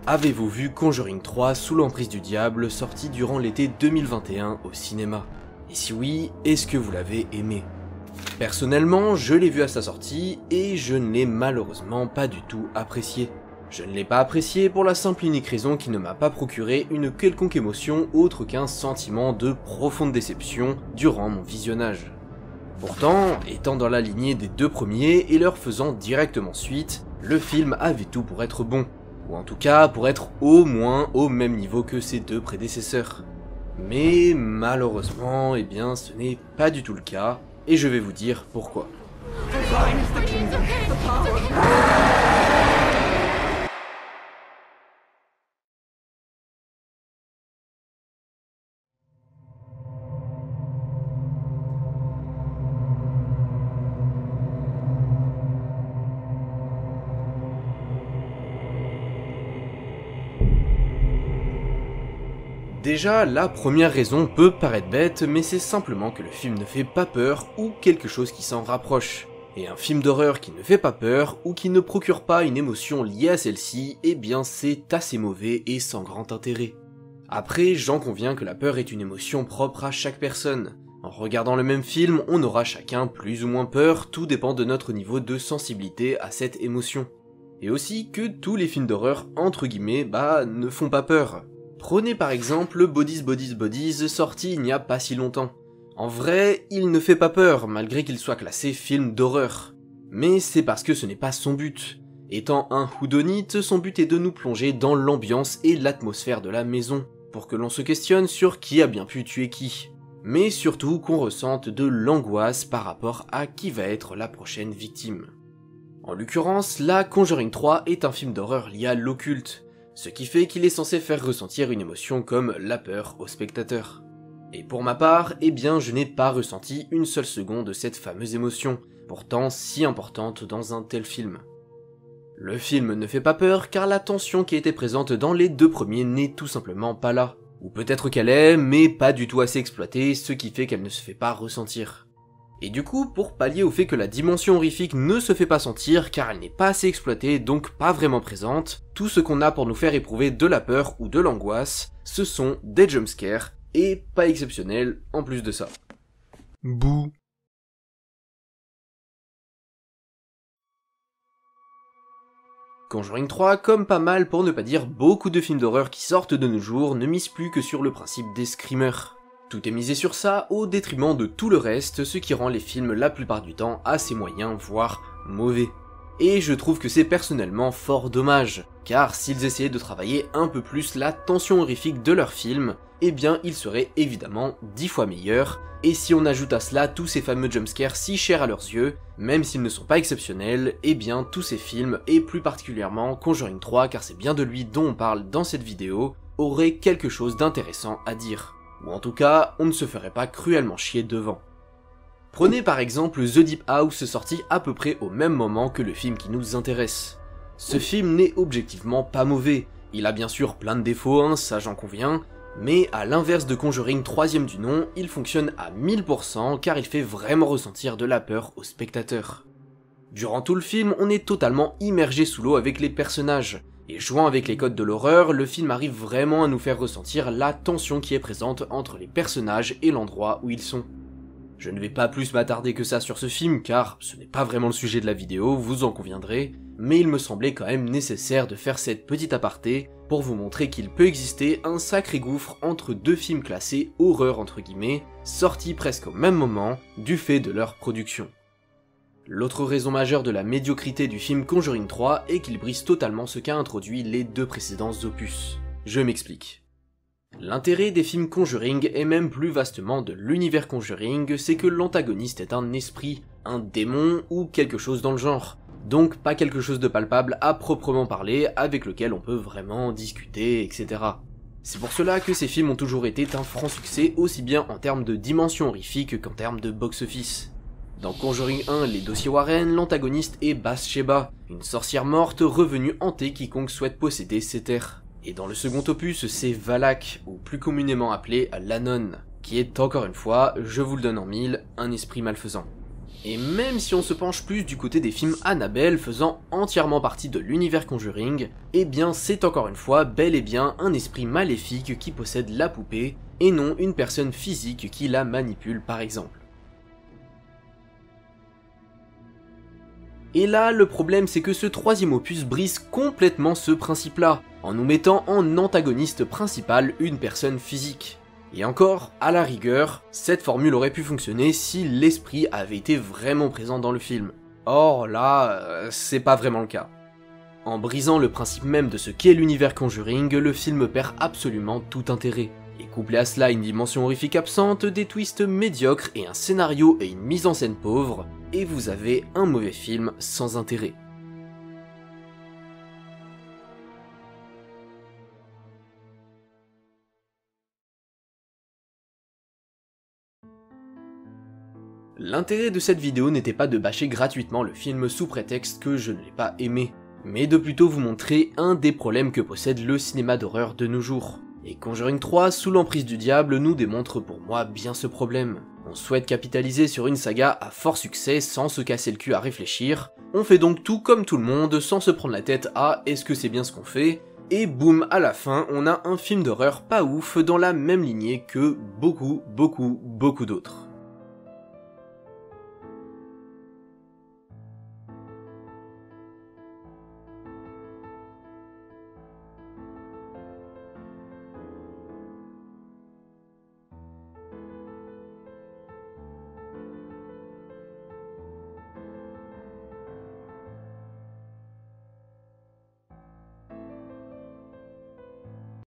Avez-vous vu Conjuring 3 sous l'emprise du diable sorti durant l'été 2021 au cinéma? Et si oui, est-ce que vous l'avez aimé? Personnellement, je l'ai vu à sa sortie et je ne l'ai malheureusement pas du tout apprécié. Je ne l'ai pas apprécié pour la simple et unique raison qu'il ne m'a pas procuré une quelconque émotion autre qu'un sentiment de profonde déception durant mon visionnage. Pourtant, étant dans la lignée des deux premiers et leur faisant directement suite, le film avait tout pour être bon. Ou en tout cas pour être au moins au même niveau que ses deux prédécesseurs. Mais malheureusement, ce n'est pas du tout le cas, et je vais vous dire pourquoi. Déjà, la première raison peut paraître bête, mais c'est simplement que le film ne fait pas peur ou quelque chose qui s'en rapproche. Et un film d'horreur qui ne fait pas peur ou qui ne procure pas une émotion liée à celle-ci, c'est assez mauvais et sans grand intérêt. Après, j'en conviens que la peur est une émotion propre à chaque personne. En regardant le même film, on aura chacun plus ou moins peur, tout dépend de notre niveau de sensibilité à cette émotion. Et aussi que tous les films d'horreur, entre guillemets, ne font pas peur. Prenez par exemple Bodies sorti il n'y a pas si longtemps. En vrai, il ne fait pas peur malgré qu'il soit classé film d'horreur. Mais c'est parce que ce n'est pas son but. Étant un whodunit, son but est de nous plonger dans l'ambiance et l'atmosphère de la maison, pour que l'on se questionne sur qui a bien pu tuer qui. Mais surtout qu'on ressente de l'angoisse par rapport à qui va être la prochaine victime. En l'occurrence, la Conjuring 3 est un film d'horreur lié à l'occulte. Ce qui fait qu'il est censé faire ressentir une émotion comme la peur au spectateur. Et pour ma part, je n'ai pas ressenti une seule seconde de cette fameuse émotion, pourtant si importante dans un tel film. Le film ne fait pas peur car la tension qui était présente dans les deux premiers n'est tout simplement pas là. Ou peut-être qu'elle est, mais pas du tout assez exploitée, ce qui fait qu'elle ne se fait pas ressentir. Et du coup, pour pallier au fait que la dimension horrifique ne se fait pas sentir car elle n'est pas assez exploitée, donc pas vraiment présente, tout ce qu'on a pour nous faire éprouver de la peur ou de l'angoisse, ce sont des jumpscares, et pas exceptionnels en plus de ça. Bouh. Conjuring 3, comme pas mal pour ne pas dire beaucoup de films d'horreur qui sortent de nos jours, ne misent plus que sur le principe des screamers. Tout est misé sur ça au détriment de tout le reste, ce qui rend les films la plupart du temps assez moyens, voire mauvais. Et je trouve que c'est personnellement fort dommage, car s'ils essayaient de travailler un peu plus la tension horrifique de leurs films, ils seraient évidemment 10 fois meilleurs, et si on ajoute à cela tous ces fameux jumpscares si chers à leurs yeux, même s'ils ne sont pas exceptionnels, tous ces films, et plus particulièrement Conjuring 3, car c'est bien de lui dont on parle dans cette vidéo, auraient quelque chose d'intéressant à dire. Ou en tout cas, on ne se ferait pas cruellement chier devant. Prenez par exemple The Deep House sorti à peu près au même moment que le film qui nous intéresse. Ce film n'est objectivement pas mauvais, il a bien sûr plein de défauts, ça j'en conviens, mais à l'inverse de Conjuring 3ème du nom, il fonctionne à 1000% car il fait vraiment ressentir de la peur au spectateur. Durant tout le film, on est totalement immergé sous l'eau avec les personnages, et jouant avec les codes de l'horreur, le film arrive vraiment à nous faire ressentir la tension qui est présente entre les personnages et l'endroit où ils sont. Je ne vais pas plus m'attarder que ça sur ce film car ce n'est pas vraiment le sujet de la vidéo, vous en conviendrez, mais il me semblait quand même nécessaire de faire cette petite aparté pour vous montrer qu'il peut exister un sacré gouffre entre deux films classés horreur entre guillemets, sortis presque au même moment du fait de leur production. L'autre raison majeure de la médiocrité du film Conjuring 3 est qu'il brise totalement ce qu'a introduit les deux précédents opus. Je m'explique. L'intérêt des films Conjuring et même plus vastement de l'univers Conjuring, c'est que l'antagoniste est un esprit, un démon ou quelque chose dans le genre. Donc pas quelque chose de palpable à proprement parler avec lequel on peut vraiment discuter, etc. C'est pour cela que ces films ont toujours été un franc succès aussi bien en termes de dimension horrifique qu'en termes de box-office. Dans Conjuring 1, les dossiers Warren, l'antagoniste est Bathsheba, une sorcière morte revenue hanter quiconque souhaite posséder ses terres. Et dans le second opus, c'est Valak, ou plus communément appelé la nonne, qui est encore une fois, je vous le donne en mille, un esprit malfaisant. Et même si on se penche plus du côté des films Annabelle faisant entièrement partie de l'univers Conjuring, eh bien c'est encore une fois bel et bien un esprit maléfique qui possède la poupée, et non une personne physique qui la manipule par exemple. Et là, le problème c'est que ce troisième opus brise complètement ce principe-là, en nous mettant en antagoniste principal une personne physique. Et encore, à la rigueur, cette formule aurait pu fonctionner si l'esprit avait été vraiment présent dans le film. Or là, c'est pas vraiment le cas. En brisant le principe même de ce qu'est l'univers Conjuring, le film perd absolument tout intérêt. Et couplé à cela une dimension horrifique absente, des twists médiocres et un scénario et une mise en scène pauvre, et vous avez un mauvais film sans intérêt. L'intérêt de cette vidéo n'était pas de bâcher gratuitement le film sous prétexte que je ne l'ai pas aimé, mais de plutôt vous montrer un des problèmes que possède le cinéma d'horreur de nos jours. Et Conjuring 3, sous l'emprise du diable, nous démontre pour moi bien ce problème. On souhaite capitaliser sur une saga à fort succès sans se casser le cul à réfléchir, on fait donc tout comme tout le monde sans se prendre la tête à est-ce que c'est bien ce qu'on fait, et boum, à la fin, on a un film d'horreur pas ouf dans la même lignée que beaucoup d'autres.